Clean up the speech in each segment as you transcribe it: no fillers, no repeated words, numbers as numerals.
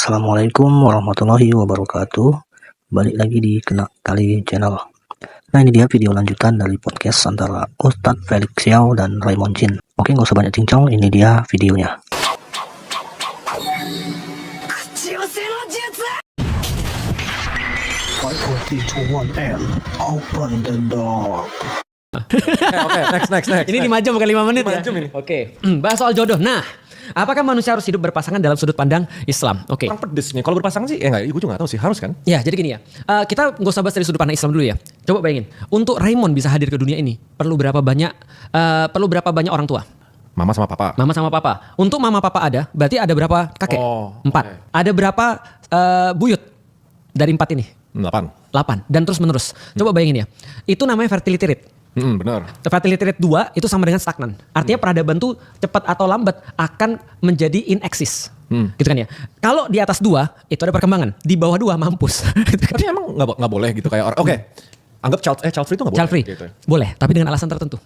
Assalamualaikum warahmatullahi wabarakatuh. Balik lagi di Kena Kali Channel. Nah, ini dia video lanjutan dari podcast antara Ustadz Felix Xiao dan Raymond Jin. Oke, nggak usah banyak cincong, ini dia videonya. 542-1M, open the door. Oke, next. Ini 5 jam bukan 5 menit 5 ya? jam ini. Oke, bahas soal jodoh. Nah, apakah manusia harus hidup berpasangan dalam sudut pandang Islam? Oke. Kurang pedes nih. Kalau berpasangan sih, gue juga gak tahu sih. Harus kan? Ya, jadi gini ya. Kita nggak usah bahas dari sudut pandang Islam dulu ya. Coba bayangin, untuk Raymond bisa hadir ke dunia ini, perlu berapa banyak orang tua? Mama sama papa. Mama sama papa. Untuk mama papa ada, berarti ada berapa kakek? 4. Okay. Ada berapa buyut dari 4 ini? 8. Dan terus menerus. Coba bayangin ya. Itu namanya fertility rate. Benar. Fertility rate 2 itu sama dengan stagnan. Artinya peradaban tuh cepat atau lambat akan menjadi ineksis. Gitu kan ya. Kalau di atas 2 itu ada perkembangan. Di bawah 2 mampus. Tapi emang gak boleh gitu kayak orang. Oke. Anggap child free itu gak boleh. Child free. Gitu. Boleh, tapi dengan alasan tertentu.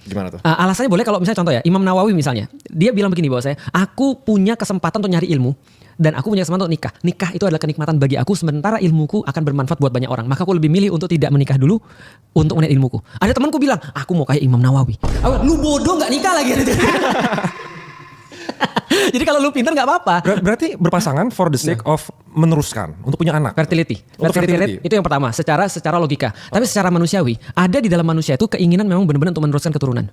Gimana tuh? Alasannya boleh kalau misalnya contoh ya, Imam Nawawi misalnya. Dia bilang begini bahwa aku punya kesempatan untuk nyari ilmu. Dan aku punya kesempatan untuk nikah. Nikah itu adalah kenikmatan bagi aku, sementara ilmuku akan bermanfaat buat banyak orang. Maka aku lebih milih untuk tidak menikah dulu untuk melihat ilmuku. Ada temanku bilang, aku mau kayak Imam Nawawi. Lu bodoh gak nikah lagi. Jadi kalau lu pintar gak apa-apa. Berarti berpasangan for the sake of meneruskan. Untuk punya anak. Fertility. Untuk Fertility rate itu yang pertama, secara logika. Tapi secara manusiawi, ada di dalam manusia itu keinginan memang benar-benar untuk meneruskan keturunan.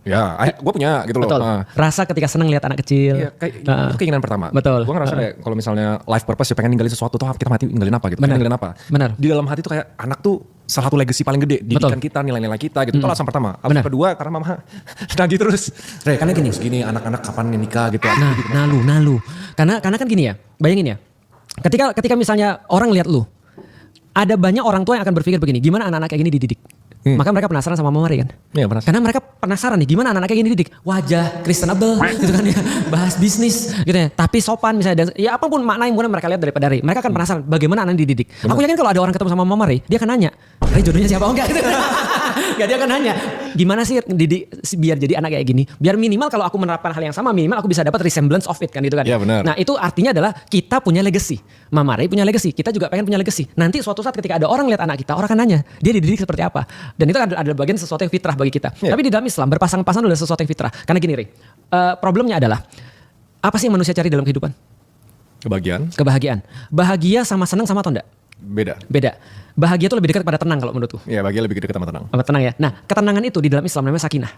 Ya, gue punya gitu loh. Betul. Rasa ketika senang lihat anak kecil. Iya, itu keinginan pertama. Betul. Gue ngerasa kayak kalau misalnya life purpose ya pengen ninggalin sesuatu tuh kita mati ninggalin apa gitu. Benar. Ninggalin apa. Benar. Di dalam hati tuh kayak anak tuh salah satu legacy paling gede. Didikan kita, nilai-nilai kita gitu. Itu alasan pertama. Alasan kedua karena mama nagih terus. Karena gini anak-anak kapan nikah gitu. Nalu. Karena kan gini ya. Bayangin ya. Ketika misalnya orang lihat lu. Ada banyak orang tua yang akan berpikir begini. Gimana anak-anak kayak gini dididik? Maka mereka penasaran sama Mama Mari kan? Iya, penasaran. Karena mereka penasaran nih gimana anak-anak kayak gini didik. Wajah Kristenable gitu kan ya. Bahas bisnis gitu ya. Tapi sopan misalnya. Ya apapun makna yang mereka lihat daripada Ray. Mereka akan penasaran bagaimana anak dididik. Bener. Aku yakin kalau ada orang ketemu sama Mama Ray. Dia akan nanya. Ray jodohnya siapa? Oh enggak gitu. Enggak, dia akan nanya. Gimana sih didik biar jadi anak kayak gini? Biar minimal kalau aku menerapkan hal yang sama. Minimal aku bisa dapat resemblance of it kan gitu kan. Iya benar. Nah itu artinya adalah kita punya legacy. Mama Ray punya legacy. Kita juga pengen punya legacy. Nanti suatu saat ketika ada orang lihat anak kita. Orang akan nanya. Dia dididik seperti apa? Dan itu adalah bagian sesuatu yang fitrah bagi kita. Tapi di dalam Islam berpasang-pasang adalah sesuatu yang fitrah. Karena gini Ray, problemnya adalah apa sih yang manusia cari dalam kehidupan? Kebahagiaan. Bahagia sama senang sama atau enggak? Beda. Bahagia itu lebih dekat pada tenang kalau menurutku. Iya, bahagia lebih dekat sama tenang. Tenang ya. Nah, ketenangan itu di dalam Islam namanya sakinah.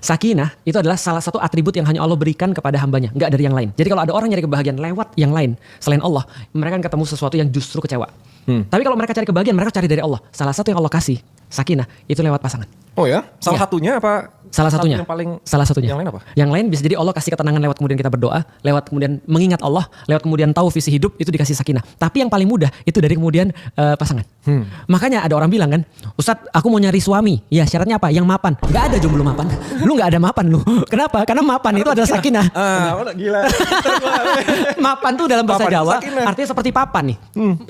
Sakinah itu adalah salah satu atribut yang hanya Allah berikan kepada hambanya, enggak dari yang lain. Jadi kalau ada orang nyari kebahagiaan lewat yang lain selain Allah, mereka akan ketemu sesuatu yang justru kecewa. Tapi kalau mereka cari kebahagiaan, mereka cari dari Allah. Salah satu yang Allah kasih, sakinah, itu lewat pasangan. Oh ya? Salah satunya apa? Salah satunya. Salah satunya. Yang lain apa? Yang lain bisa jadi Allah kasih ketenangan lewat kemudian kita berdoa, lewat kemudian mengingat Allah, lewat kemudian tahu visi hidup, itu dikasih sakinah. Tapi yang paling mudah itu dari kemudian pasangan. Makanya ada orang bilang kan, Ustadz aku mau nyari suami. Ya syaratnya apa? Yang mapan. Gak ada jomblo mapan. Lu gak ada mapan lu. Kenapa? Karena mapan itu adalah sakinah. Gila. Mapan tuh dalam bahasa Mapan, Jawa sakinah. artinya seperti papan nih.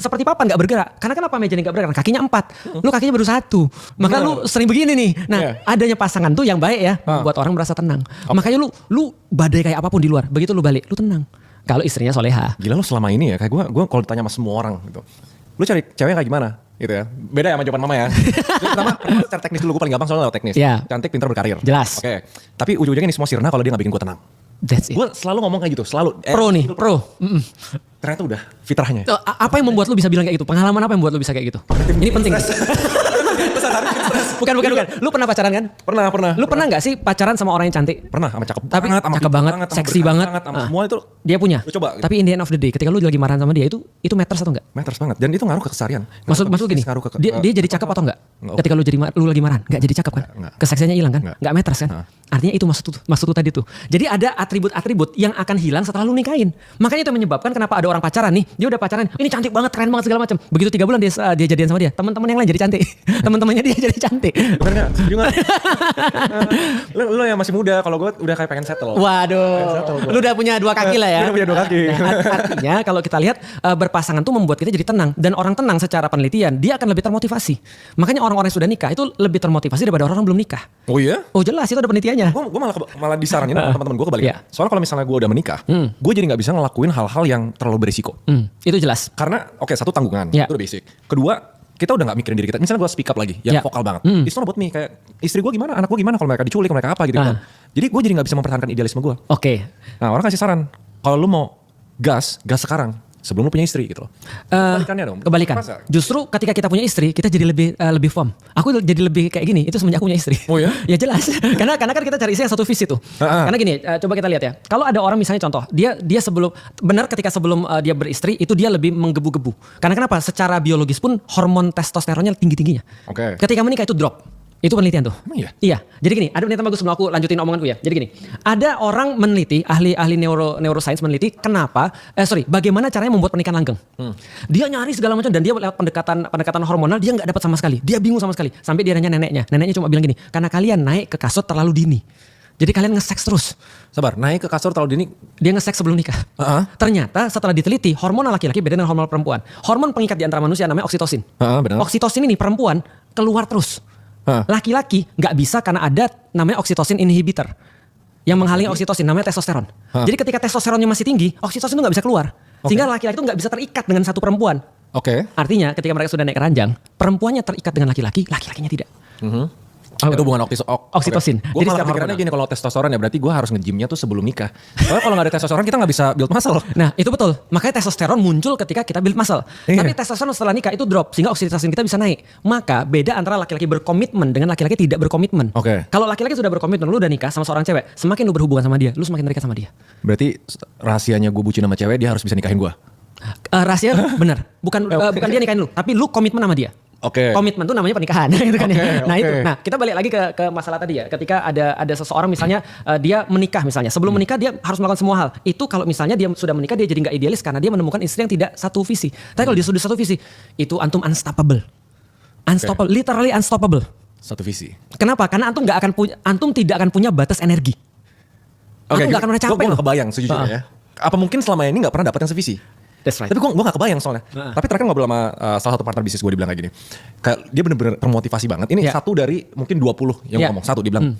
Seperti papan gak bergerak. Karena kenapa mejanya gak bergerak? Kakinya 4. Lu kakinya baru 1. Maka lu sering begini nih. Nah adanya pasangan tuh yang baik ya. Buat orang merasa tenang. Makanya lu badai kayak apapun di luar. Begitu lu balik, lu tenang. Kalau istrinya soleha. Gila lu selama ini ya, kayak gue kalau ditanya sama semua orang gitu. Lu cari cewek kayak gimana? Gitu ya. Beda ya sama jawaban mama ya. Pertama secara teknis dulu, gue paling gampang soalnya lewat teknis. Yeah. Cantik, pintar, berkarir. Jelas. Oke. Tapi ujung-ujungnya ini semua sirna kalau dia gak bikin gue tenang. That's it. Gue selalu ngomong kayak gitu, selalu. Pro. Ternyata udah fitrahnya. Apa yang membuat lu bisa bilang kayak gitu? Pengalaman apa yang membuat lu bisa kayak gitu? Ini penting. Bukan. Lu pernah pacaran kan? Pernah. Lu pernah gak sih pacaran sama orang yang cantik? Pernah, sama cakep Tapi banget, sama cakep pintar banget, sama seksi berkarir banget. sama semua itu. Dia punya. Lu coba. Tapi in the end of the day, ketika lu lagi marahan sama dia, itu matters atau enggak? Matters banget. Dan itu ngaruh ke keseharian. Maksud gini, Ngaruh ke, dia jadi cakep atau enggak? Ketika lu lagi marahan, enggak jadi cakep kan? Enggak. Keseksiannya hilang kan? Enggak. Enggak matters kan? Artinya itu maksud lu tadi tuh. Jadi ada atribut-atribut yang akan hilang setelah lu nikahin. Makanya itu menyebabkan kenapa ada orang pacaran nih, dia udah pacaran, ini cantik banget, keren banget segala macam. Begitu 3 bulan dia jadian sama dia, teman-teman yang lain jadi cantik. Teman-temannya dia jadi cantik. Bener gak? Setuju gak? Lu yang masih muda, kalau gue udah kayak pengen settle. Waduh, lu udah punya 2 kaki lah ya. Udah punya 2 kaki. Nah, artinya kalau kita lihat berpasangan tuh membuat kita jadi tenang. Dan orang tenang secara penelitian, dia akan lebih termotivasi. Makanya orang-orang yang sudah nikah itu lebih termotivasi daripada orang yang belum nikah. Oh iya? Oh jelas, itu ada penelitiannya. makanya. Gue malah disaranin sama teman-teman gue kebalik. Iya. Soalnya kalau misalnya gue udah menikah, gue jadi nggak bisa ngelakuin hal-hal yang terlalu berisiko. Itu jelas. Karena satu tanggungan, Iya. itu udah basic. Kedua, kita udah gak mikirin diri kita. Misalnya gue speak up lagi, yang Iya. vokal banget. It's not about me, kayak istri gue gimana, anak gue gimana, kalau mereka diculik, kalau mereka apa gitu kan. Jadi gue jadi gak bisa mempertahankan idealisme gue. Oke. Nah orang kasih saran, kalau lu mau gas sekarang, sebelum lu punya istri gitu loh. Kebalikannya dong. Kebalikan. Masa? Justru ketika kita punya istri, kita jadi lebih firm. Aku jadi lebih kayak gini, itu semenjak aku punya istri. Oh ya? Ya jelas. karena kan kita cari istri yang satu visi tuh. Karena gini, coba kita lihat ya. Kalau ada orang misalnya contoh, dia sebelum ketika sebelum dia beristri itu dia lebih menggebu-gebu. Karena kenapa? Secara biologis pun hormon testosteronnya tinggi-tingginya. Oke. Ketika menikah itu drop. Itu penelitian tuh. Emang iya? Iya. Jadi gini, ada penelitian bagus sebelum aku lanjutin omonganku ya. Jadi gini, ada orang meneliti, ahli neuroscience meneliti bagaimana caranya membuat pernikahan langgeng. Dia nyari segala macam dan dia lewat pendekatan hormonal dia nggak dapat sama sekali. Dia bingung sama sekali. Sampai dia nanya neneknya. Neneknya cuma bilang gini, karena kalian naik ke kasur terlalu dini. Jadi kalian nge-seks terus. Sabar, naik ke kasur terlalu dini. Dia nge-seks sebelum nikah. Ternyata setelah diteliti, hormon laki-laki beda dengan hormon perempuan. Hormon pengikat di antara manusia namanya oksitosin. Benar. Oksitosin ini perempuan keluar terus. Laki-laki nggak bisa karena ada namanya oksitosin inhibitor yang menghalangi oksitosin namanya testosteron. Jadi ketika testosteronnya masih tinggi, oksitosin itu nggak bisa keluar. Sehingga laki-laki itu nggak bisa terikat dengan satu perempuan. Oke. Artinya ketika mereka sudah naik ranjang, perempuannya terikat dengan laki-laki, laki-lakinya tidak. Itu hubungan Oksitosin. Gue Jadi malah secara pikirannya hormonal. gini, kalau testosteron ya berarti gue harus nge-gymnya tuh sebelum nikah. Soalnya kalau gak ada testosteron kita gak bisa build muscle. Nah itu betul. Makanya testosteron muncul ketika kita build muscle. Iya. Tapi testosteron setelah nikah itu drop. Sehingga oksitosin kita bisa naik. Maka beda antara laki-laki berkomitmen dengan laki-laki tidak berkomitmen. Oke. Kalau laki-laki sudah berkomitmen, lu udah nikah sama seorang cewek. Semakin lu berhubungan sama dia, lu semakin terikat sama dia. Berarti rahasianya gue bucin sama cewek, dia harus bisa nikahin gue. Rahasia benar. Bukan dia nikahin lu. Tapi lu komitmen sama dia. Oke. Komitmen tuh namanya pernikahan gitu kan ya. Nah Oke. itu. Nah, kita balik lagi ke masalah tadi ya. Ketika ada seseorang misalnya dia menikah misalnya. Sebelum menikah dia harus melakukan semua hal. Itu kalau misalnya dia sudah menikah dia jadi nggak idealis karena dia menemukan istri yang tidak satu visi. Tapi kalau dia sudah satu visi, itu antum unstoppable. Unstoppable, literally unstoppable. Satu visi. Kenapa? Karena antum tidak akan punya batas energi. Antum nggak akan pernah capek Gue loh. gak kebayang sejujurnya ya. Apa mungkin selama ini gak pernah dapat yang sevisi? That's right. Tapi gue gak kebayang soalnya. Tapi terakhir ngobrol sama salah satu partner bisnis gue, dibilang kayak gini. Kayak dia bener-bener termotivasi banget. Ini satu dari mungkin 20 yang ngomong. Satu dia bilang,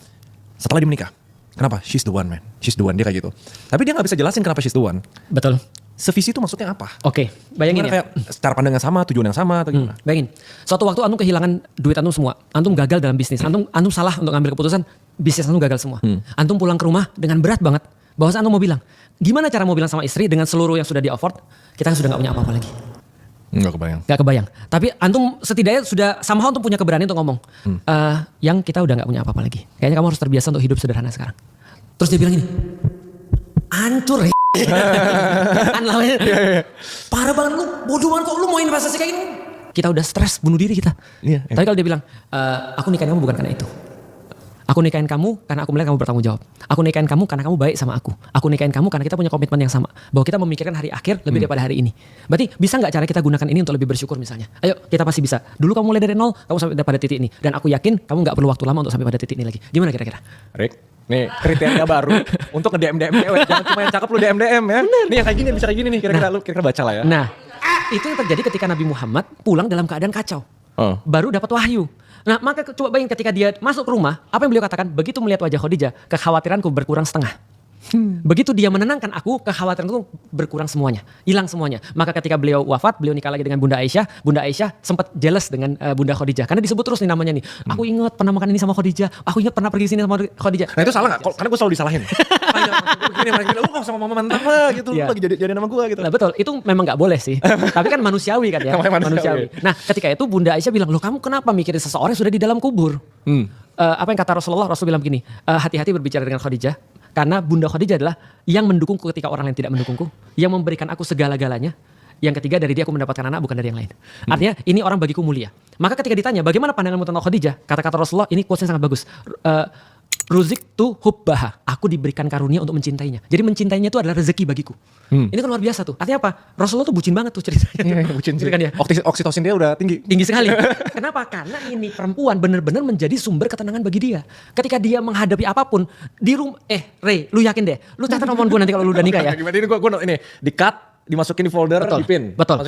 setelah dia menikah, kenapa? She's the one man. She's the one, dia kayak gitu. Tapi dia gak bisa jelasin kenapa she's the one. Betul. Sevisi itu maksudnya apa? Oke, bayangin Gimana, ya. kayak secara pandang yang sama, tujuan yang sama atau gimana? Bayangin, suatu waktu antum kehilangan duit antum semua. Antum gagal dalam bisnis. Antum salah untuk ngambil keputusan, bisnis antum gagal semua. Antum pulang ke rumah dengan berat banget. Bahwa antum mau bilang, gimana cara mau bilang sama istri dengan seluruh yang sudah di afford, kita kan sudah gak punya apa-apa lagi. Gak kebayang. Gak kebayang. Tapi antum setidaknya sudah somehow antum punya keberanian untuk ngomong, yang kita udah gak punya apa-apa lagi. Kayaknya kamu harus terbiasa untuk hidup sederhana sekarang. Terus dia bilang gini, hancur ya. Kan namanya. Parah banget lu, bodoh banget kok lu mau investasi kayak gini. Kita udah stres, bunuh diri kita. Iya. Tapi kalau dia bilang, aku nikahin kamu bukan karena itu. Aku nikahin kamu karena aku melihat kamu bertanggung jawab. Aku nikahin kamu karena kamu baik sama aku. Aku nikahin kamu karena kita punya komitmen yang sama. Bahwa kita memikirkan hari akhir lebih daripada hari ini. Berarti bisa gak cara kita gunakan ini untuk lebih bersyukur misalnya? Ayo kita pasti bisa. Dulu kamu mulai dari nol, kamu sampai pada titik ini. Dan aku yakin kamu gak perlu waktu lama untuk sampai pada titik ini lagi. Gimana kira-kira? Rick, nih kriteria baru untuk nge-DM cewek. Jangan cuma yang cakep lu DM ya. Nih yang kayak gini, bisa kayak gini nih. Kira-kira lu baca lah ya. Nah, itu yang terjadi ketika Nabi Muhammad pulang dalam keadaan kacau. Baru dapat wahyu. Nah, maka coba bayangin ketika dia masuk ke rumah, apa yang beliau katakan? Begitu melihat wajah Khadijah, kekhawatiranku berkurang setengah. Begitu dia menenangkan aku, kekhawatiranku berkurang semuanya, hilang semuanya. Maka ketika beliau wafat, beliau nikah lagi dengan Bunda Aisyah sempat jealous dengan Bunda Khadijah. Karena disebut terus nih namanya nih. Aku ingat pernah makan ini sama Khadijah, aku ingat pernah pergi sini sama Khadijah. Nah itu salah gak? Karena gue selalu disalahin. Gini, lu kok sama mama mantan lah gitu. Lu lagi jadi nama gue gitu. Nah betul, itu memang gak boleh sih. Tapi kan manusiawi kan ya. Manusiawi. Nah ketika itu Bunda Aisyah bilang, loh kamu kenapa mikirin seseorang yang sudah di dalam kubur? Apa yang kata Rasul bilang begini, hati-hati berbicara dengan Khadijah. Karena Bunda Khadijah adalah yang mendukungku ketika orang lain tidak mendukungku. Yang memberikan aku segala-galanya. Yang ketiga, dari dia aku mendapatkan anak, bukan dari yang lain. Artinya ini orang bagiku mulia. Maka ketika ditanya bagaimana pandanganmu tentang Khadijah, kata-kata Rasulullah ini quotes yang sangat bagus. Ruzik tu hubbaha, aku diberikan karunia untuk mencintainya. Jadi mencintainya itu adalah rezeki bagiku. Ini kan luar biasa tuh. Artinya apa? Rasulullah tuh bucin banget tuh ceritanya. Iya, bucin sih. Kan ya? Oksitosin dia udah tinggi. Tinggi sekali. Kenapa? Karena ini perempuan benar-benar menjadi sumber ketenangan bagi dia. Ketika dia menghadapi apapun di rumah, Ray, lu yakin deh? Lu catat omongan gue nanti kalau lu udah nikah ya. Gimana ini gue ini di cut, dimasukin di folder, Betul. di pin. Betul.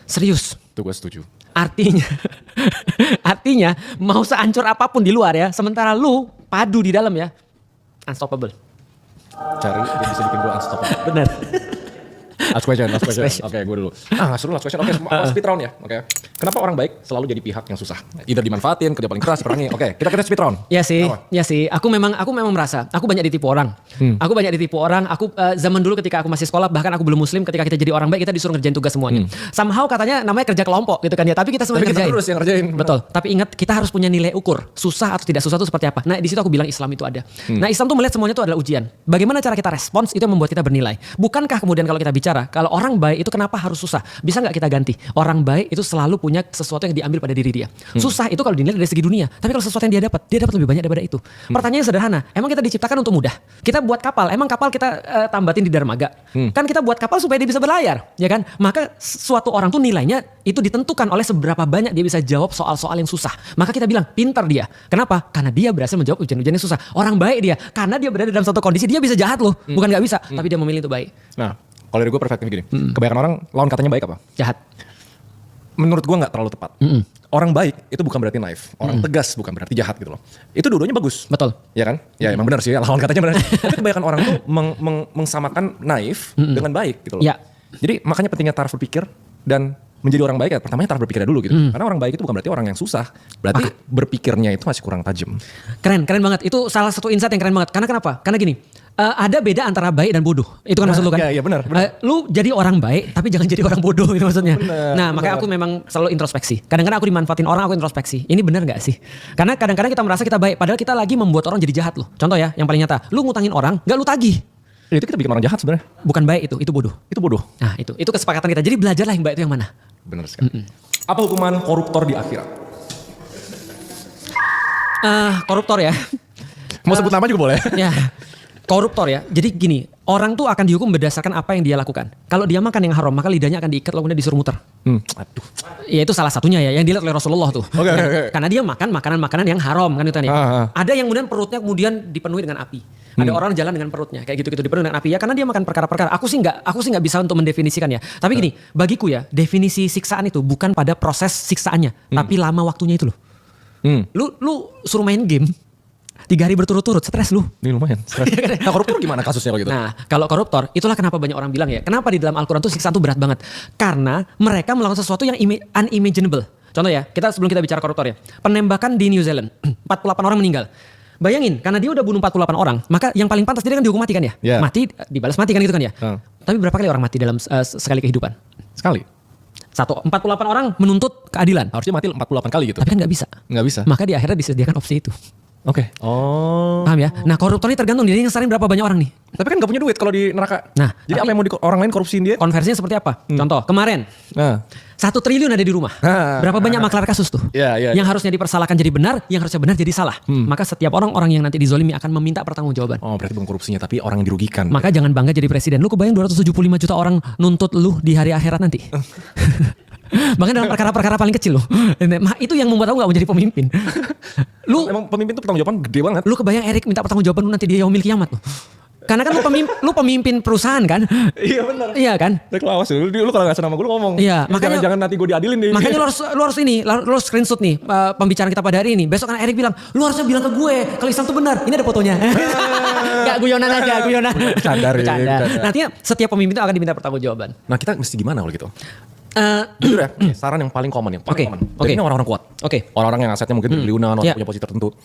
Serius. Itu gue setuju. Artinya, artinya mau sehancur apapun di luar ya, sementara lu padu di dalam ya, unstoppable. Cari yang bisa bikin gue unstoppable. Bener. Last question. question. Oke, gue dulu. Seru last question. Oke, speed round ya. Oke. Kenapa orang baik selalu jadi pihak yang susah? Either dimanfaatin, kerja paling keras, perangi. Oke, kita speed round. Ya sih, Apa? ya sih. Aku memang merasa, aku banyak ditipu orang. Aku banyak ditipu orang. Aku zaman dulu ketika aku masih sekolah, bahkan aku belum muslim, ketika kita jadi orang baik, kita disuruh ngerjain tugas semuanya. Somehow katanya namanya kerja kelompok gitu kan ya. Tapi kita semuanya ngerjain. Terus yang ngerjain. Betul. Tapi ingat, kita harus punya nilai ukur. Susah atau tidak susah itu seperti apa. Nah, di situ aku bilang Islam itu ada. Nah, Islam tuh melihat semuanya itu adalah ujian. Bagaimana cara kita respons itu yang membuat kita bernilai. Bukankah kemudian kalau kita bicara, kalau orang baik itu kenapa harus susah? Bisa nggak kita ganti? Orang baik itu selalu punya sesuatu yang diambil pada diri dia. Susah itu kalau dinilai dari segi dunia. Tapi kalau sesuatu yang dia dapat lebih banyak daripada itu. Pertanyaannya sederhana. Emang kita diciptakan untuk mudah? Kita buat kapal. Emang kapal kita tambatin di dermaga? Kan kita buat kapal supaya dia bisa berlayar, ya kan? Maka suatu orang tuh nilainya itu ditentukan oleh seberapa banyak dia bisa jawab soal-soal yang susah. Maka kita bilang pintar dia. Kenapa? Karena dia berhasil menjawab ujian-ujian yang susah. Orang baik dia. Karena dia berada dalam suatu kondisi dia bisa jahat loh. Bukan nggak bisa, tapi dia memilih untuk baik. Nah, kalau dari gue perspektif gini. Kebanyakan orang lawan katanya baik apa? Jahat. Menurut gue nggak terlalu tepat. Orang baik itu bukan berarti naif. Orang tegas bukan berarti jahat gitu loh. Itu dua-duanya bagus. Betul. Ya kan? Ya emang benar sih, lawan katanya benar. Tapi kebanyakan orang tuh mengsamakan naif dengan baik gitu loh. Ya. Jadi makanya pentingnya taraf berpikir dan menjadi orang baik ya pertamanya taraf berpikirnya dulu gitu. Karena orang baik itu bukan berarti orang yang susah. Berarti berpikirnya itu masih kurang tajam. Keren banget. Itu salah satu insight yang keren banget. Karena kenapa? Karena gini, ada beda antara baik dan bodoh. Itu kan maksud lu kan? Iya benar. Lu jadi orang baik, tapi jangan jadi orang bodoh itu maksudnya. Bener, Makanya aku memang selalu introspeksi. Kadang-kadang aku dimanfaatin orang, aku introspeksi. Ini benar nggak sih? Karena kadang-kadang kita merasa kita baik, padahal kita lagi membuat orang jadi jahat loh. Contoh ya, yang paling nyata. Lu ngutangin orang, nggak lu tagih. Itu kita bikin orang jahat sebenarnya. Bukan baik itu bodoh. Itu bodoh. Nah itu kesepakatan kita. Jadi belajarlah yang baik itu yang mana. Benar sekali. Apa hukuman koruptor di akhirat? Koruptor ya. Mau sebut nama juga boleh. Ya. Koruptor ya. Jadi gini, orang tuh akan dihukum berdasarkan apa yang dia lakukan. Kalau dia makan yang haram, maka lidahnya akan diikat lalu kemudian disuruh muter. Aduh. Ya itu salah satunya ya, yang dilihat oleh Rasulullah tuh. Oke. Karena dia makan makanan-makanan yang haram kan itu kan ya. Ada yang kemudian perutnya kemudian dipenuhi dengan api. Ada orang jalan dengan perutnya kayak gitu-gitu dipenuhi dengan api ya karena dia makan perkara-perkara. Aku sih nggak bisa untuk mendefinisikan ya. Tapi gini, bagiku ya, definisi siksaan itu bukan pada proses siksaannya, tapi lama waktunya itu loh. Lu suruh main game 3 hari berturut-turut, stres lu. Ini lumayan. Nah koruptor gimana kasusnya kalau gitu? Nah kalau koruptor, itulah kenapa banyak orang bilang ya, kenapa di dalam Al-Quran tuh siksaan tuh berat banget. Karena mereka melakukan sesuatu yang unimaginable. Contoh ya, sebelum kita bicara koruptor ya, penembakan di New Zealand, 48 orang meninggal. Bayangin, karena dia udah bunuh 48 orang, maka yang paling pantas dia kan dihukum mati kan ya? Yeah. Mati, dibalas mati kan gitu kan ya? Tapi berapa kali orang mati dalam sekali kehidupan? Sekali. 48 orang menuntut keadilan. Harusnya mati 48 kali gitu. Tapi kan nggak bisa. Nggak bisa. Maka di akhirnya disediakan opsi itu. Oke. Oh. Paham ya? Nah koruptor ini tergantung dia ngesarin berapa banyak orang nih. Tapi kan gak punya duit kalau di neraka. Nah, jadi apa yang mau orang lain korupsiin dia? Konversinya seperti apa? Contoh, kemarin 1 triliun ada di rumah. Berapa banyak maklar kasus tuh? Iya. Yang harusnya dipersalahkan jadi benar, yang harusnya benar jadi salah. Maka setiap orang yang nanti dizolimi akan meminta pertanggungjawaban. Oh berarti bukan korupsinya tapi orang yang dirugikan. Maka jangan bangga jadi presiden. Lu kebayang 275 juta orang nuntut lu di hari akhirat nanti. Bahkan dalam perkara-perkara paling kecil loh. Itu yang membuat aku gak mau jadi pemimpin. Emang pemimpin tuh pertanggungjawaban gede banget. Lu kebayang Erik minta pertanggungjawaban lu nanti di yaumil kiamat loh. Karena kan lu pemimpin perusahaan kan? Iya benar. Iya kan? Awas lu kalau gak senang sama gue lu ngomong. Iya, makanya jangan nanti gue diadilin deh. Makanya lu harus screenshot nih pembicaraan kita pada hari ini. Besok kan Erik bilang, lu harusnya bilang ke gue kalau Islam tuh benar. Ini ada fotonya. Gak guyonan aja, guyonan. Bercanda. Nantinya setiap pemimpin itu akan diminta pertanggungjawaban. Nah kita mesti gimana kalau gitu? Jujur ya, saran yang paling common ya. Common. Dan ini orang-orang kuat. Orang-orang yang asetnya mungkin triliunan atau punya posisi tertentu.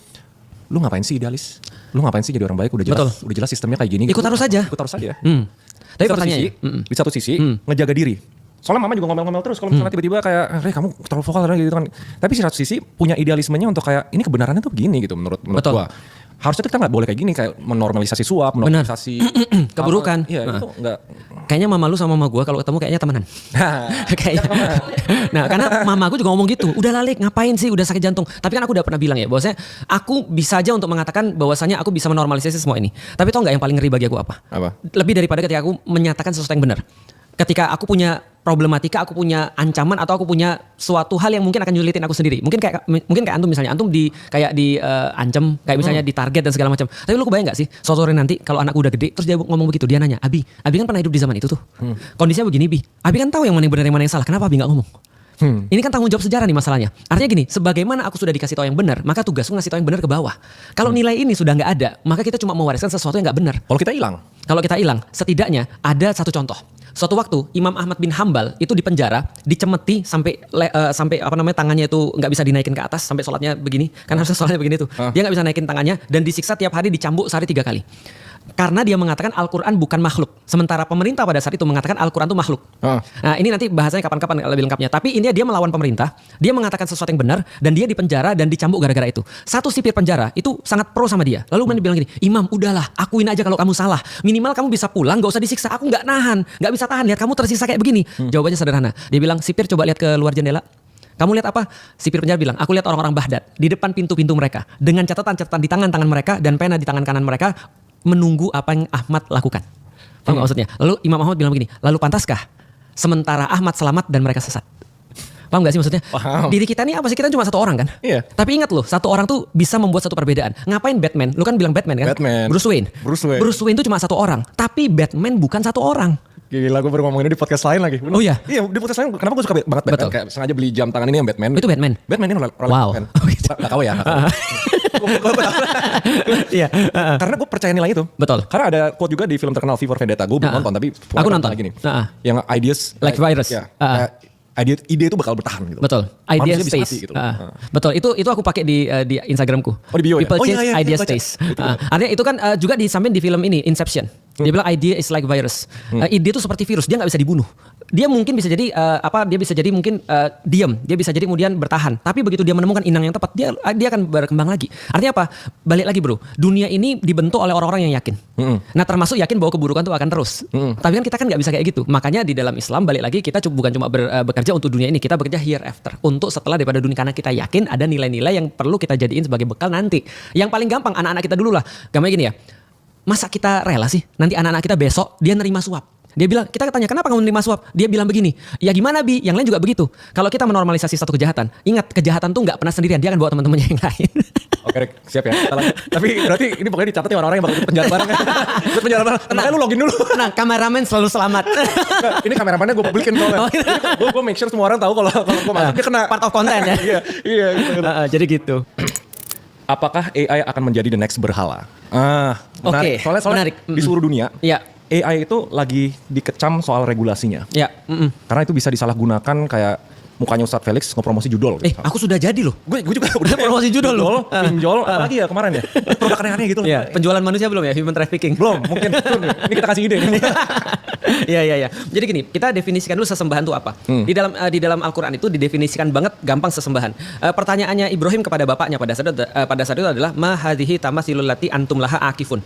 Lu ngapain sih idealis? Lu ngapain sih jadi orang baik? Udah jelas sistemnya kayak gini. Ikut arus aja. Ya. Tapi pertanyaannya, di satu sisi ngejaga diri. Soalnya mama juga ngomel-ngomel terus kalau misalnya tiba-tiba kayak, kamu terlalu vokal gitu kan. Tapi di satu sisi punya idealismenya untuk kayak ini kebenarannya tuh begini gitu menurut gua. Harusnya kita nggak boleh kayak gini, kayak menormalisasi suap, menormalisasi keburukan. Iya itu nggak. Kayaknya mama lu sama mama gue kalau ketemu kayaknya temenan. Kayaknya. Nah karena mama gue juga ngomong gitu. Udah Lalik ngapain sih udah sakit jantung. Tapi kan aku udah pernah bilang ya bahwasanya aku bisa aja untuk mengatakan bahwasanya aku bisa menormalisasi semua ini. Tapi tau nggak yang paling ngeri bagi aku apa? Apa? Lebih daripada ketika aku menyatakan sesuatu yang benar. Ketika aku punya problematika, aku punya ancaman atau aku punya suatu hal yang mungkin akan nyulitin aku sendiri. Mungkin kayak antum misalnya, antum ancam kayak misalnya di target dan segala macam. Tapi lu kebayang gak sih suatu hari nanti kalau anakku udah gede terus dia ngomong begitu, dia nanya, Abi kan pernah hidup di zaman itu tuh. Kondisinya begini, Bi. Abi kan tahu yang mana yang benar yang mana yang salah. Kenapa Abi gak ngomong? Ini kan tanggung jawab sejarah nih masalahnya. Artinya gini, sebagaimana aku sudah dikasih tahu yang benar, maka tugasku ngasih tahu yang benar ke bawah. Kalau nilai ini sudah nggak ada, maka kita cuma mewariskan sesuatu yang nggak benar. Kalau kita hilang, setidaknya ada satu contoh. Suatu waktu Imam Ahmad bin Hambal itu di penjara, dicemeti sampai tangannya itu nggak bisa dinaikin ke atas sampai sholatnya begini. Kan harusnya sholatnya begini tuh. Dia nggak bisa naikin tangannya dan disiksa tiap hari, dicambuk sehari 3 kali. Karena dia mengatakan Al-Quran bukan makhluk. Sementara pemerintah pada saat itu mengatakan Al-Quran itu makhluk. Nah ini nanti bahasanya kapan-kapan lebih lengkapnya. Tapi ini dia melawan pemerintah. Dia mengatakan sesuatu yang benar. Dan dia dipenjara dan dicambuk gara-gara itu. Satu sipir penjara itu sangat pro sama dia. Lalu dia bilang gini, Imam udahlah akuin aja kalau kamu salah. Minimal kamu bisa pulang, gak usah disiksa. Aku gak nahan, gak bisa tahan. Lihat kamu tersisa kayak begini. Jawabannya sederhana. Dia bilang, sipir coba lihat ke luar jendela. Kamu lihat apa? Sipir penjara bilang, aku lihat orang-orang Baghdad di depan pintu-pintu mereka. Dengan catatan-catatan di tangan-tangan mereka dan pena di tangan kanan mereka. Menunggu apa yang Ahmad lakukan. Paham gak maksudnya? Lalu Imam Ahmad bilang begini, lalu pantaskah sementara Ahmad selamat dan mereka sesat? Paham gak sih maksudnya? Paham. Diri kita ini apa sih? Kita cuma satu orang kan? Iya. Tapi ingat loh, satu orang tuh bisa membuat satu perbedaan. Ngapain Batman? Lu kan bilang Batman kan? Batman. Bruce Wayne itu cuma satu orang. Tapi Batman bukan satu orang. Gila, gue baru ngomongin ini di podcast lain lagi. Oh iya? Iya, di podcast lain. Kenapa gue suka banget Batman? Betul. Kayak sengaja beli jam tangan ini yang Batman. Itu Batman? Batman ini roller Wow. Batman. Oh gitu. Gak tau ya. Iya. Karena gue percaya nilai itu. Betul. Karena ada quote juga di film terkenal V for Vendetta. Gue belum nonton, tapi aku nonton lagi nih. Yang ideas like virus. Ya, ide itu bakal bertahan gitu. Betul. Idea Manusia bisa stays. mati gitu. Betul. Itu aku pakai di Instagramku. Oh, di bio ya? People Oh, change, iya, idea baca. stays. Artinya itu kan juga disampaikan di film ini Inception. Dia bilang idea is like virus. Ide itu seperti virus, dia nggak bisa dibunuh. Dia mungkin bisa jadi dia bisa jadi mungkin diam, dia bisa jadi kemudian bertahan. Tapi begitu dia menemukan inang yang tepat, dia akan berkembang lagi. Artinya apa? Balik lagi bro, dunia ini dibentuk oleh orang-orang yang yakin. Nah termasuk yakin bahwa keburukan itu akan terus. Tapi kan kita kan nggak bisa kayak gitu. Makanya di dalam Islam balik lagi kita bukan cuma bekerja untuk dunia ini, kita bekerja hereafter. Untuk setelah daripada dunia, karena kita yakin ada nilai-nilai yang perlu kita jadiin sebagai bekal nanti. Yang paling gampang anak-anak kita dulu lah. Gampangnya gini ya. Masa kita rela sih nanti anak-anak kita besok dia nerima suap? Dia bilang, kita tanya kenapa kamu menerima suap? Dia bilang begini, ya gimana Bi? Yang lain juga begitu. Kalau kita menormalisasi satu kejahatan, ingat kejahatan tuh nggak pernah sendirian, dia akan bawa teman-temannya yang lain. Oke, Rick, siap ya. Tapi berarti ini pokoknya dicatat ya orang-orang yang bakal ikut penjara bareng. Ikut penjara bareng. Makanya lu login dulu. Tenang, kameramen selalu selamat. Nah, ini kameramennya gue publikin soalnya. Gue make sure semua orang tahu kalau gue masuk dia kena part of content ya. Iya gitu. Jadi gitu. Apakah AI akan menjadi the next berhala? Oke, Soalnya menarik. Di seluruh dunia. Iya. AI itu lagi dikecam soal regulasinya. Ya. Karena itu bisa disalahgunakan kayak mukanya Ustadz Felix ngepromosi judol. Aku sudah jadi loh. Gue juga udah promosi judol loh. Pinjol, apalagi ya kemarin ya. Produk aneh-aneh gitu loh. Ya, penjualan manusia belum ya, human trafficking. Belum, mungkin. Ini kita kasih ide. Iya. Jadi gini, kita definisikan dulu sesembahan itu apa. Di dalam Al-Quran itu didefinisikan banget gampang sesembahan. Pertanyaannya Ibrahim kepada bapaknya pada saat itu adalah ma hadhihi tamasilul lati antum laha akifun.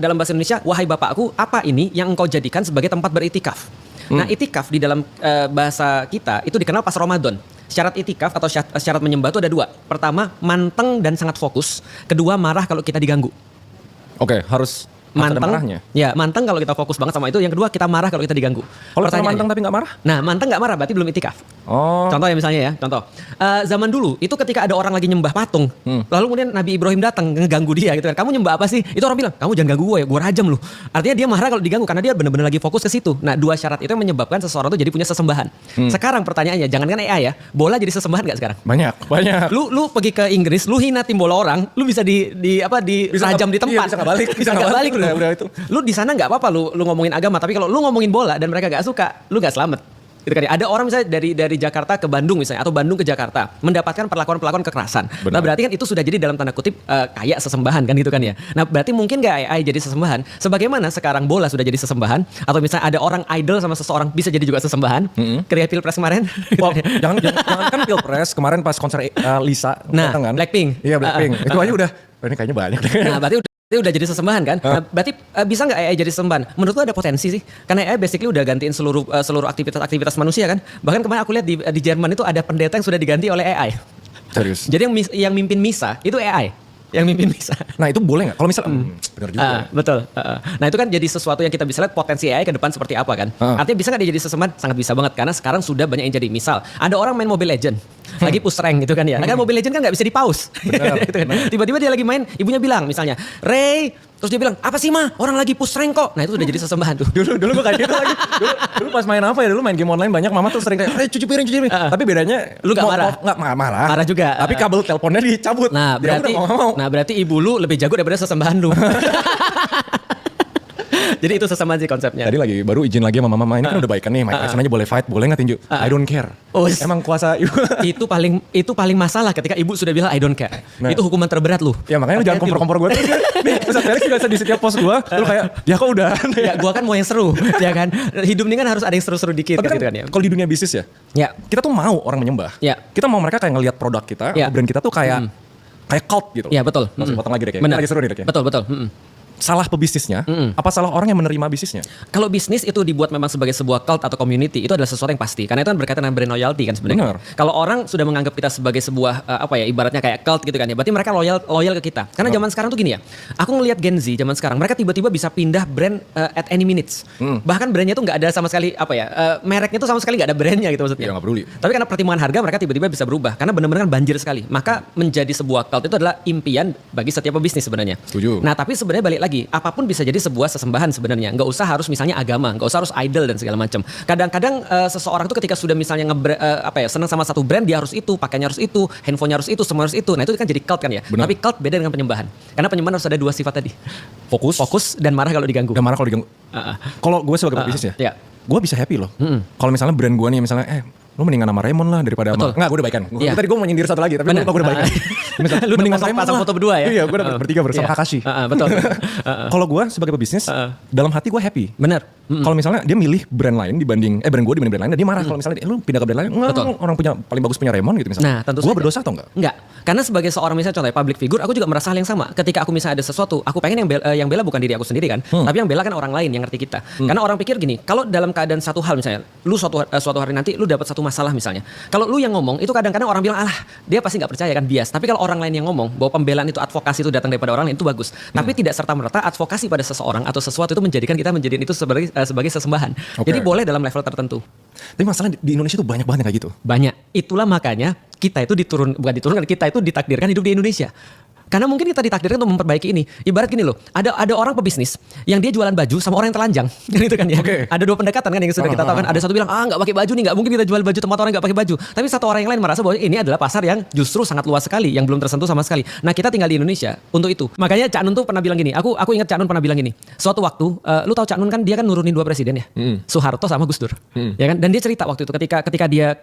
Dalam bahasa Indonesia, wahai bapakku, apa ini yang engkau jadikan sebagai tempat beritikaf? Nah, itikaf di dalam bahasa kita itu dikenal pas Ramadan. Syarat itikaf atau syarat menyembah itu ada 2. Pertama, manteng dan sangat fokus. Kedua, marah kalau kita diganggu. Oke, harus manteng. Ya, manteng kalau kita fokus banget sama itu. Yang kedua, kita marah kalau kita diganggu. Kalau manteng tapi nggak marah? Nah, manteng nggak marah berarti belum itikaf. Oh. Contoh ya misalnya ya, contoh. Zaman dulu itu ketika ada orang lagi nyembah patung, lalu kemudian Nabi Ibrahim datang ngeganggu dia gitu kan. Kamu nyembah apa sih? Itu orang bilang, kamu jangan ganggu gue ya, gue rajam lu. Artinya dia marah kalau diganggu karena dia benar-benar lagi fokus ke situ. Nah, 2 syarat itu yang menyebabkan seseorang tuh jadi punya sesembahan. Sekarang pertanyaannya, jangankan AI ya, bola jadi sesembahan nggak sekarang? Banyak. Lu pergi ke Inggris, lu hina tim bola orang, lu bisa dirajam di tempat. Bisa nggak balik. Bisa nggak balik lu. Udah itu. Lu di sana nggak apa-apa lu ngomongin agama, tapi kalau lu ngomongin bola dan mereka nggak suka, lu nggak selamat. Gitu kan ya. Ada orang misalnya dari Jakarta ke Bandung misalnya, atau Bandung ke Jakarta, mendapatkan perlakuan kekerasan. Benar. Nah berarti kan itu sudah jadi dalam tanda kutip kayak sesembahan kan gitu kan ya. Nah berarti mungkin gak AI jadi sesembahan? Sebagaimana sekarang bola sudah jadi sesembahan, atau misalnya ada orang idol sama seseorang bisa jadi juga sesembahan. Kayak Pilpres kemarin. Wow, jangan kan Pilpres kemarin pas konser Lisa. Nah, kan? Blackpink. Iya Blackpink. Itu aja udah. Ini kayaknya banyak. Nah berarti udah jadi sesembahan kan? Nah, berarti bisa nggak AI jadi sesembahan? Menurut lu ada potensi sih, karena AI basically udah gantiin seluruh aktivitas manusia kan. Bahkan kemarin aku lihat di Jerman itu ada pendeta yang sudah diganti oleh AI. Serius? Jadi yang mimpin misa itu AI. Yang mimpin bisa. Nah itu boleh nggak? Kalau misalnya, benar juga. Betul. Nah itu kan jadi sesuatu yang kita bisa lihat potensi AI ke depan seperti apa kan. Artinya bisa nggak dia jadi sesembahan? Sangat bisa banget. Karena sekarang sudah banyak yang jadi. Misal, ada orang main Mobile Legend. Lagi push rank gitu kan ya. Kan Mobile Legend kan nggak bisa di pause. Gitu kan. Tiba-tiba dia lagi main, ibunya bilang misalnya, Ray, terus dia bilang, apa sih mah? Orang lagi push rank kok. Nah itu udah jadi sesembahan tuh. Dulu gue kayak gitu lagi. Dulu pas main apa ya? Dulu main game online banyak. Mama tuh sering kayak, cuci piring. Tapi bedanya, Lu gak marah? Nggak marah. Marah juga. Tapi kabel teleponnya dicabut. Nah berarti ibu lu lebih jago daripada sesembahan lu. Jadi itu sesembahan sih konsepnya. Tadi lagi baru izin lagi sama mama, ini kan udah baikan nih, Mike Tyson aja boleh fight, boleh nggak tinju? I don't care. Emang kuasa ibu. itu paling masalah ketika ibu sudah bilang I don't care. Nah. Itu hukuman terberat lu. Ya makanya lu jangan kompor-kompor gue tuh. Nih, Ustaz Felix juga di setiap post gue, lu kayak, ya kok udah. Ya gua kan mau yang seru, ya kan. Hidup ini kan harus ada yang seru-seru dikit Tapi kan, gitu kan ya. Kalau di dunia bisnis ya, kita tuh mau orang menyembah. Ya. Kita mau mereka kayak ngelihat produk kita, brand kita tuh kayak cult gitu. Ya betul. Langsung potong lagi deh kayaknya. Lagi seru nih deh kayaknya. Betul. Salah pebisnisnya, apa salah orang yang menerima bisnisnya? Kalau bisnis itu dibuat memang sebagai sebuah cult atau community, itu adalah sesuatu yang pasti. Karena itu kan berkaitan dengan brand loyalty kan sebenarnya. Kalau orang sudah menganggap kita sebagai sebuah ibaratnya kayak cult gitu kan ya, berarti mereka loyal ke kita. Karena zaman sekarang tuh gini ya, aku ngelihat Gen Z zaman sekarang, mereka tiba-tiba bisa pindah brand at any minutes. Bahkan brandnya tuh nggak ada sama sekali mereknya tuh sama sekali nggak ada brandnya gitu maksudnya. Ya nggak peduli. Tapi karena pertimbangan harga mereka tiba-tiba bisa berubah. Karena benar-benar kan banjir sekali. Maka menjadi sebuah cult itu adalah impian bagi setiap pebisnis sebenarnya. Setuju. Nah tapi sebenarnya balik lagi, apapun bisa jadi sebuah sesembahan sebenarnya. Nggak usah harus misalnya agama, nggak usah harus idol dan segala macam. Kadang-kadang seseorang tuh ketika sudah misalnya senang sama satu brand, dia harus itu, pakainya harus itu, handphonenya harus itu, semua harus itu. Nah itu kan jadi cult kan ya. Benar. Tapi cult beda dengan penyembahan. Karena penyembahan harus ada dua sifat tadi. Fokus Dan marah kalau diganggu. Kalau gue sebagai pebisnis ya. Gue bisa happy loh. Kalau misalnya brand gue nih misalnya, lu mendingan sama Raymond lah daripada sama... Enggak, gue udah baikan. Tadi gue mau nyindir satu lagi, tapi gue udah baikan. Lu mendingan pasang foto berdua ya? Iya, gue udah bertiga bersama Kakashi. Betul. Kalau gue sebagai pebisnis, dalam hati gue happy. Bener. Kalau misalnya dia milih brand lain dibanding brand gue dibanding brand lain, dan dia marah kalau misalnya lu pindah ke brand lain, orang punya paling bagus punya Raymond gitu misalnya. Nah, tentu gue berdosa atau enggak? Enggak. Karena sebagai seorang misalnya contohnya public figure, aku juga merasa hal yang sama. Ketika aku misalnya ada sesuatu, aku pengen yang bela bukan diri aku sendiri kan, tapi yang bela kan orang lain yang ngerti kita. Karena orang pikir gini, kalau dalam keadaan satu hal misalnya, lu suatu hari nanti lu dapat satu masalah misalnya. Kalau lu yang ngomong, itu kadang-kadang orang bilang, alah dia pasti nggak percaya kan, bias. Tapi kalau orang lain yang ngomong bahwa pembelaan itu, advokasi itu datang daripada orang lain, itu bagus. Tapi tidak serta-merta advokasi pada seseorang atau sesuatu itu menjadikan kita menjadikan itu sebagai sesembahan. Jadi boleh dalam level tertentu. Tapi masalah di Indonesia tuh banyak banget kayak gitu. Banyak. Itulah makanya kita itu kita itu ditakdirkan hidup di Indonesia. Karena mungkin kita ditakdirkan untuk memperbaiki ini. Ibarat gini loh, ada orang pebisnis yang dia jualan baju sama orang yang telanjang, gitu kan ya. Ada dua pendekatan kan yang sudah kita tahu kan. Ada satu bilang, nggak pakai baju nih, nggak mungkin kita jual baju tempat orang nggak pakai baju. Tapi satu orang yang lain merasa bahwa ini adalah pasar yang justru sangat luas sekali, yang belum tersentuh sama sekali. Nah kita tinggal di Indonesia untuk itu. Makanya Cak Nun tuh pernah bilang gini. Aku ingat Cak Nun pernah bilang gini. Suatu waktu, lu tahu Cak Nun kan dia kan nurunin dua presiden ya, Soeharto sama Gus Dur, ya kan. Dan dia cerita waktu itu ketika dia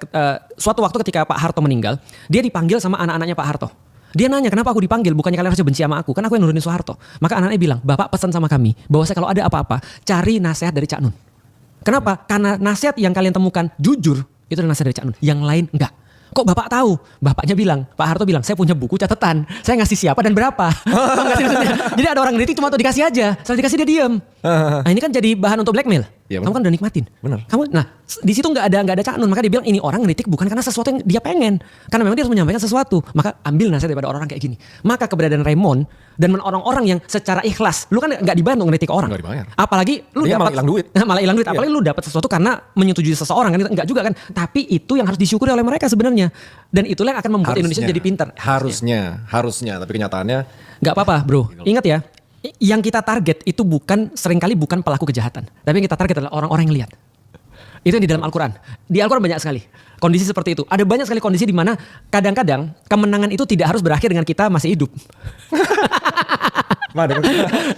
suatu waktu ketika Pak Harto meninggal, dia dipanggil sama anak-anaknya Pak Harto. Dia nanya, kenapa aku dipanggil? Bukannya kalian harusnya benci sama aku? Kan aku yang nurunin Soeharto. Maka anaknya bilang, Bapak pesan sama kami bahwa kalau ada apa-apa, cari nasihat dari Cak Nun. Kenapa? Karena nasihat yang kalian temukan jujur, itu adalah nasihat dari Cak Nun. Yang lain enggak. Kok Bapak tahu? Bapaknya bilang, Pak Harto bilang, saya punya buku catatan. Saya ngasih siapa dan berapa. Jadi ada orang ngeritik cuma tuh dikasih aja. Setelah dikasih dia diem. Nah ini kan jadi bahan untuk blackmail. Ya, kamu kan udah nikmatin. Benar. Di situ nggak ada Cak Nun. Maka dia bilang ini orang ngeritik bukan karena sesuatu yang dia pengen. Karena memang dia harus menyampaikan sesuatu. Maka ambil nasihat daripada orang kayak gini. Maka keberadaan Raymond dan orang-orang yang secara ikhlas, lu kan nggak dibayar untuk ngeritik orang. Nggak dibayar. Apalagi lu dia dapat malah hilang duit. Malah hilang duit. Apalagi lu dapat sesuatu karena menyetujui seseorang kan, enggak juga kan. Tapi itu yang harus disyukuri oleh mereka sebenarnya. Dan itulah yang akan membuat Indonesia jadi pintar. Harusnya, tapi kenyataannya nggak apa-apa, bro. Ingat ya, yang kita target itu seringkali bukan pelaku kejahatan, tapi yang kita target adalah orang-orang yang lihat. Itu yang di dalam Al-Quran. Di Al-Quran banyak sekali kondisi seperti itu. Ada banyak sekali kondisi di mana kadang-kadang kemenangan itu tidak harus berakhir dengan kita masih hidup.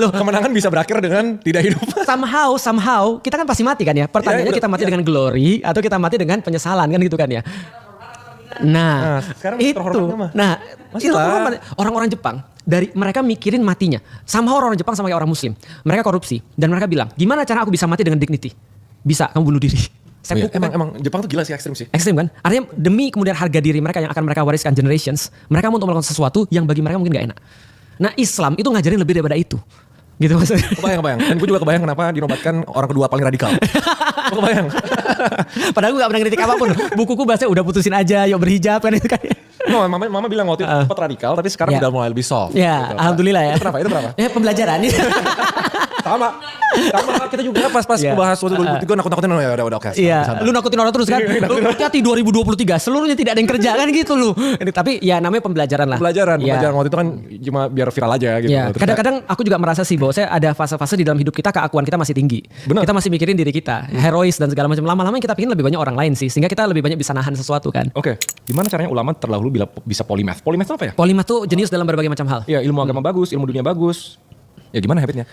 Loh, kemenangan bisa berakhir dengan tidak hidup. Somehow kita kan pasti mati kan ya. Pertanyaannya kita mati dengan glory atau kita mati dengan penyesalan kan gitu kan ya. Nah itu orang-orang Jepang mereka mikirin matinya. Somehow orang Jepang sama kayak orang Muslim. Mereka korupsi dan mereka bilang, gimana cara aku bisa mati dengan dignity? Bisa, kamu bunuh diri. Emang Jepang tuh gila sih, ekstrim sih. Ekstrim kan? Artinya demi kemudian harga diri mereka yang akan mereka wariskan generations, mereka mau untuk melakukan sesuatu yang bagi mereka mungkin gak enak. Nah Islam itu ngajarin lebih daripada itu. Gitu maksudnya. Kebayang. Dan gue juga kebayang kenapa dinobatkan orang kedua paling radikal. Gue kebayang. Padahal gue gak pernah kritik apapun. Bukuku bahasnya udah putusin aja, yuk berhijab kan itu kan. No, mama bilang waktu itu sempat radikal, tapi sekarang udah mulai lebih soft. Ya, gitu. alhamdulillah ya. Itu kenapa? Pembelajaran. Sama kita juga pas bahas waktu 2003 gue nakut-nakutin ya udah oke. Iya, lu nakutin orang terus kan. Lu hati 2023 seluruhnya tidak ada yang kerja kan gitu lu. Tapi ya namanya pembelajaran lah. Pembelajaran waktu itu kan cuma biar viral aja gitu. Ya, kadang-kadang aku juga merasa sih bahwa saya ada fase-fase di dalam hidup kita keakuan kita masih tinggi. Benar. Kita masih mikirin diri kita, herois dan segala macam. Lama-lama kita pikir lebih banyak orang lain sih, sehingga kita lebih banyak bisa nahan sesuatu kan. Oke. Gimana caranya ulama terdahulu bisa polymath? Polymath itu apa ya? Polymath tuh jenius dalam berbagai macam hal. Iya, ilmu agama bagus, ilmu dunia bagus. Ya gimana habitnya?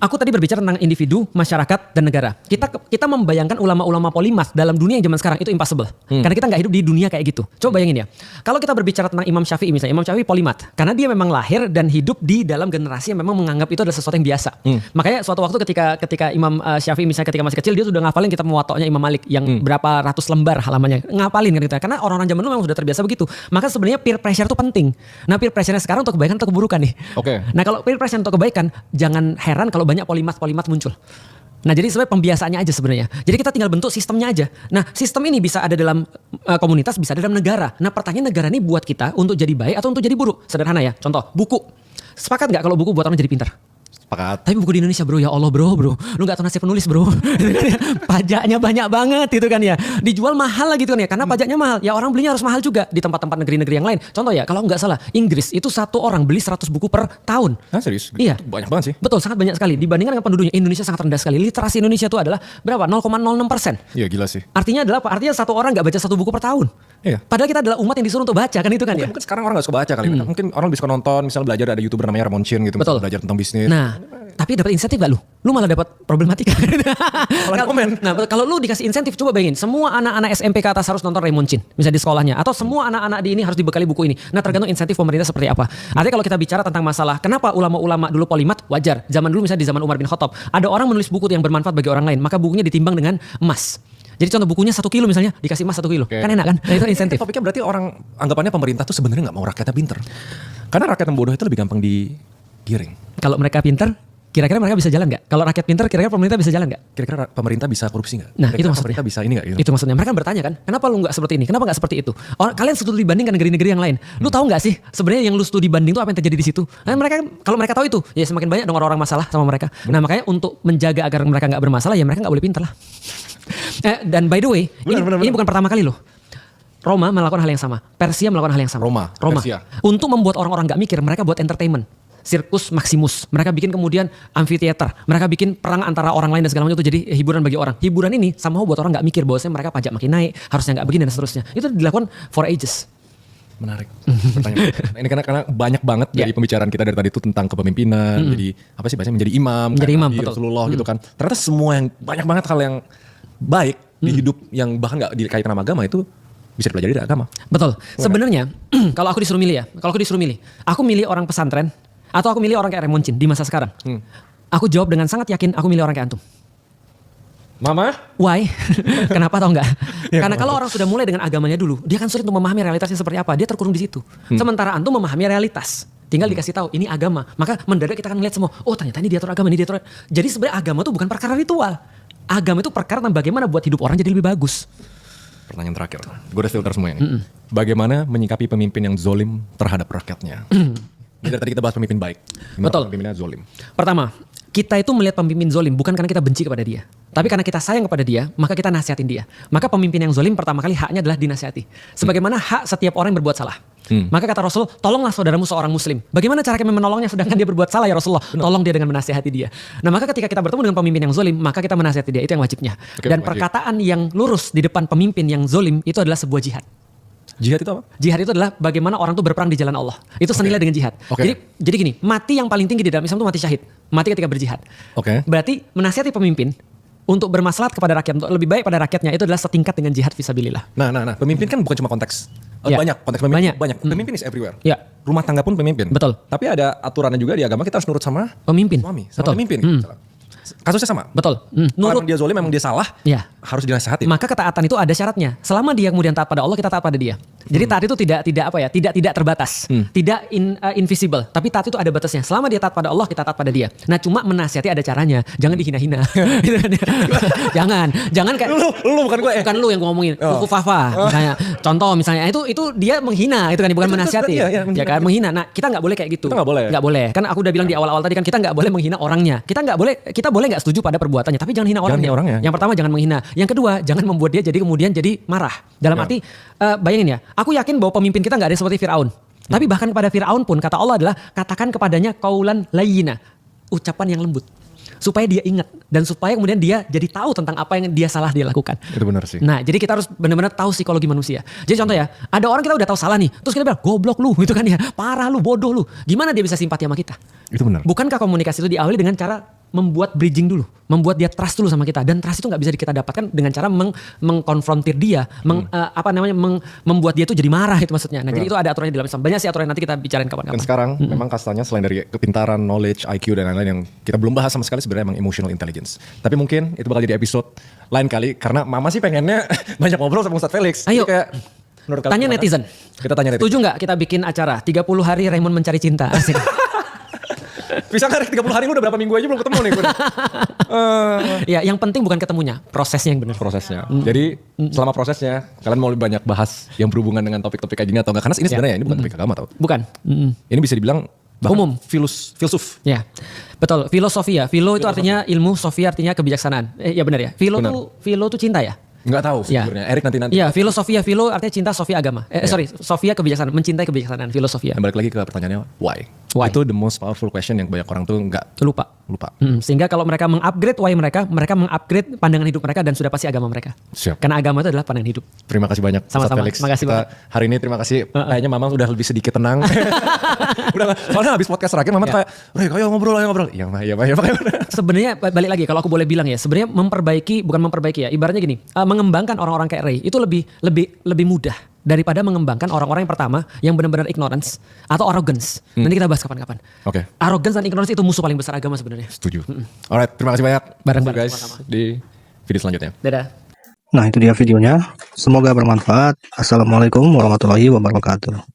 Aku tadi berbicara tentang individu, masyarakat, dan negara. Kita membayangkan ulama-ulama polimath dalam dunia yang zaman sekarang itu impossible. Karena kita nggak hidup di dunia kayak gitu. Coba bayangin ya. Kalau kita berbicara tentang Imam Syafi'i misalnya, Imam Syafi'i polimath. Karena dia memang lahir dan hidup di dalam generasi yang memang menganggap itu adalah sesuatu yang biasa. Makanya suatu waktu ketika Imam Syafi'i misalnya ketika masih kecil, dia sudah ngafalin kitab Muwatta'nya Imam Malik yang berapa ratus lembar halamannya. Ngafalin kan gitu. Karena orang-orang zaman dulu memang sudah terbiasa begitu. Maka sebenarnya peer pressure itu penting. Nah peer pressure-nya sekarang untuk kebaikan atau keburukan nih. Oke. Nah kalau peer pressure untuk kebaikan, jangan heran kalau banyak polimath muncul. Nah jadi sebenarnya pembiasaannya aja sebenarnya. Jadi kita tinggal bentuk sistemnya aja. Nah sistem ini bisa ada dalam komunitas, bisa ada dalam negara. Nah pertanyaan negara ini buat kita untuk jadi baik atau untuk jadi buruk? Sederhana ya. Contoh buku. Sepakat nggak kalau buku buat orang jadi pintar? Sepakat. Tapi buku di Indonesia bro, ya Allah bro, lu gak tahu nasib penulis bro. Pajaknya banyak banget gitu kan ya. Dijual mahal lah gitu kan ya, karena pajaknya mahal. Ya orang belinya harus mahal juga di tempat-tempat negeri-negeri yang lain. Contoh ya, kalau nggak salah Inggris itu satu orang beli 100 buku per tahun. Serius? Iya. Itu banyak banget sih. Betul, sangat banyak sekali. Dibandingkan dengan penduduknya, Indonesia sangat rendah sekali. Literasi Indonesia itu adalah berapa? 0,06%. Iya gila sih. Artinya adalah apa? Artinya satu orang nggak baca satu buku per tahun. Iya. Padahal kita adalah umat yang disuruh untuk baca kan itu kan ya. Mungkin sekarang orang gak suka baca kali. Mungkin orang lebih suka nonton, misalnya belajar ada YouTuber namanya Ramon Chin gitu. Betul. Belajar tentang bisnis. Nah, tapi dapat insentif gak lu? Lu malah dapat problematika. komen. Nah, kalau lu dikasih insentif, coba bayangin. Semua anak-anak SMP ke atas harus nonton Raymond Chin. Misalnya di sekolahnya. Atau semua anak-anak di ini harus dibekali buku ini. Nah, tergantung insentif pemerintah seperti apa. Artinya kalau kita bicara tentang masalah, kenapa ulama-ulama dulu polimat? Wajar. Zaman dulu misalnya di zaman Umar bin Khattab. Ada orang menulis buku yang bermanfaat bagi orang lain. Maka bukunya ditimbang dengan emas. Jadi contoh bukunya 1 kilo misalnya, dikasih emas 1 kilo. Kan enak kan? Nah, itu insentif. Topiknya berarti orang, anggapannya pemerintah tuh sebenarnya gak mau rakyatnya pinter. Karena rakyat yang bodoh itu lebih gampang digiring. Kalau mereka pinter, kira-kira mereka bisa jalan gak? Kalau rakyat pinter, kira-kira pemerintah bisa jalan gak? Kira-kira pemerintah bisa korupsi gak? Nah, kira-kira itu maksudnya. pemerintah bisa ini gak? Gitu? Itu maksudnya. Mereka bertanya kan, kenapa lu gak seperti ini? Kenapa gak seperti itu? Kalian studi dibandingkan negeri-negeri yang lain. Lu tahu gak sih sebenarnya yang lu studi banding itu apa yang terjadi di situ? Nah, kalau mereka tahu itu, ya semakin banyak dong orang-orang masalah sama mereka. Nah, makanya untuk menjaga agar mereka gak bermasalah, ya mereka gak boleh pinter lah. Dan by the way, ini bukan pertama kali loh. Roma melakukan hal yang sama. Persia melakukan hal yang sama. Roma. Persia. Untuk membuat orang-orang gak mikir, mereka buat entertainment. Sirkus Maximus. Mereka bikin kemudian amphitheater. Mereka bikin perang antara orang lain dan segala macam itu jadi hiburan bagi orang. Hiburan ini sama buat orang gak mikir bahwasanya mereka pajak makin naik, harusnya gak begini dan seterusnya. Itu dilakukan for ages. Menarik. Pertanyaan. Ini karena banyak banget dari pembicaraan kita dari tadi itu tentang kepemimpinan, jadi apa sih bahasanya menjadi imam, menjadi imam, betul. Rasulullah gitu kan. Ternyata semua yang banyak banget hal yang baik di hidup yang bahkan nggak dikaitan sama agama itu bisa dipelajari dari agama. Betul. Sebenarnya kalau aku disuruh milih ya, aku milih orang pesantren atau aku milih orang kayak Raymond Chin di masa sekarang. Aku jawab dengan sangat yakin aku milih orang kayak antum. Mama? Why? Kenapa tau nggak? Karena kalau orang sudah mulai dengan agamanya dulu, dia kan sulit untuk memahami realitasnya seperti apa. Dia terkurung di situ. Sementara antum memahami realitas. Tinggal dikasih tahu ini agama. Maka mendadak kita akan melihat semua. Oh ternyata ini diatur agama, ini diatur. Jadi sebenarnya agama itu bukan perkara ritual. Agama itu perkara tentang bagaimana buat hidup orang jadi lebih bagus. Pertanyaan terakhir. Gue udah filter semua ini. Bagaimana menyikapi pemimpin yang zolim terhadap rakyatnya? Dari tadi kita bahas pemimpin baik. Betul. Pemimpinnya zolim. Pertama, kita itu melihat pemimpin zolim bukan karena kita benci kepada dia. Tapi karena kita sayang kepada dia, maka kita nasihatin dia. Maka pemimpin yang zolim pertama kali haknya adalah dinasihati. Sebagaimana hak setiap orang yang berbuat salah. Maka kata Rasul, tolonglah saudaramu seorang muslim. Bagaimana cara kami menolongnya sedangkan dia berbuat salah ya Rasulullah? Tolong dia dengan menasihati dia. Nah maka ketika kita bertemu dengan pemimpin yang zolim, maka kita menasihati dia. Itu yang wajibnya. Dan perkataan yang lurus di depan pemimpin yang zolim itu adalah sebuah jihad. Jihad itu apa? Jihad itu adalah bagaimana orang tuh berperang di jalan Allah. Itu senilai dengan jihad. Jadi gini, mati yang paling tinggi di dalam Islam itu mati syahid. Mati ketika berjihad. Berarti menasihati pemimpin untuk bermaslahat kepada rakyat, untuk lebih baik pada rakyatnya itu adalah setingkat dengan jihad fisabilillah. Nah, pemimpin kan bukan cuma konteks. Banyak konteks pemimpin. Banyak. Pemimpin is everywhere. Rumah tangga pun pemimpin. Betul. Tapi ada aturannya juga di agama kita harus nurut sama pemimpin. Suami, Betul. sama pemimpin. kasusnya sama. Betul. Kalau Nurut. emang dia zolim, memang dia salah, Ya. harus dinasihatin. Maka ketaatan itu ada syaratnya. Selama dia kemudian taat pada Allah, kita taat pada dia. Jadi taat itu tidak terbatas, tidak invisible. Tapi taat itu ada batasnya. Selama dia taat pada Allah, kita taat pada dia. Nah, cuma menasihati ada caranya. Jangan dihina-hina. Gitu kan ya. jangan kayak Lu bukan gue. bukan lu yang ngomongin. Kuku Fafa misalnya. Contoh misalnya itu dia menghina, itu kan bukan menasihati. Iya, Ya kan menghina. Nah, kita nggak boleh kayak gitu. Kita nggak boleh. Nggak boleh. Kan aku udah bilang di awal-awal tadi kan kita nggak boleh menghina orangnya. Kita boleh nggak setuju pada perbuatannya, tapi jangan hina orangnya. hina orangnya. Yang pertama jangan menghina. Yang kedua jangan membuat dia kemudian jadi marah. Dalam Ya. arti bayangin ya, aku yakin bahwa pemimpin kita nggak ada seperti Firaun. Tapi bahkan kepada Firaun pun kata Allah adalah katakan kepadanya qaulan layyina, ucapan yang lembut. Supaya dia ingat dan supaya kemudian dia jadi tahu tentang apa yang dia lakukan. Itu benar sih. Nah, jadi kita harus benar-benar tahu psikologi manusia. Jadi contoh ya, ada orang kita udah tahu salah nih, terus kita bilang goblok lu, gitu kan ya, parah lu, bodoh lu. Gimana dia bisa simpati sama kita? Itu benar. Bukankah komunikasi itu diawali dengan cara membuat bridging dulu, membuat dia trust dulu sama kita, dan trust itu nggak bisa kita dapatkan dengan cara mengkonfrontir dia, membuat dia itu jadi marah itu maksudnya. Nah, jadi itu ada aturannya di dalam Islam. Banyak sih aturan nanti kita bicarain kapan-kapan. Dan sekarang memang kastanya selain dari kepintaran, knowledge, IQ dan lain-lain yang kita belum bahas sama sekali sebenarnya emang emotional intelligence. Tapi mungkin itu bakal jadi episode lain kali karena Mama sih pengennya banyak ngobrol sama Ustadz Felix. Ayo. Jadi kayak menurut kalian Tanya gimana? netizen. Kita tanya netizen. Setuju nggak kita bikin acara 30 hari Raymond mencari cinta? Asik. Bisa kan 30 hari lu udah berapa minggu aja belum ketemu nih gue. Ya, yang penting bukan ketemunya, prosesnya yang benar. Prosesnya. Jadi selama prosesnya kalian mau lebih banyak bahas yang berhubungan dengan topik-topik kayak gini atau enggak? Karena ini sebenarnya ini bukan topik agama tau. Bukan. Ini bisa dibilang bahkan Umum. filsuf. Ya, betul. Filosofi ya. Filo itu artinya ilmu, sofi artinya kebijaksanaan. Ya benar ya. Benar. Filo tuh cinta ya. Enggak tahu Ya. sebenarnya. Erik nanti. Iya, filosofia, filo artinya cinta, sofia agama. Sorry, sofia kebijaksanaan, mencintai kebijaksanaan, filosofia. Dan balik lagi ke pertanyaannya why? Why? Itu the most powerful question yang banyak orang tuh nggak Lupa. lupa. Sehingga kalau mereka mengupgrade why mereka mengupgrade pandangan hidup mereka dan sudah pasti agama mereka. Siap. Karena agama itu adalah pandangan hidup. Terima kasih banyak Sama-sama. Ustadz Felix. Makasih Kita banget. hari ini terima kasih. Kayaknya Mamang udah lebih sedikit tenang. Udah soalnya habis podcast terakhir Mamang Ya. kayak, "Rey, ayo ngobrol." Iya, Pak. Sebenarnya balik lagi kalau aku boleh bilang ya, sebenarnya bukan memperbaiki ya. Ibaratnya gini, mengembangkan orang-orang kayak Ray itu lebih mudah daripada mengembangkan orang-orang yang pertama yang benar-benar ignorance atau arrogance. Nanti kita bahas kapan-kapan. Oke. Arrogance dan ignorance itu musuh paling besar agama sebenarnya. Setuju. Alright, terima kasih banyak. Bareng-bareng, See you guys sama-sama. di video selanjutnya. Dadah. Nah, itu dia videonya. Semoga bermanfaat. Assalamualaikum warahmatullahi wabarakatuh.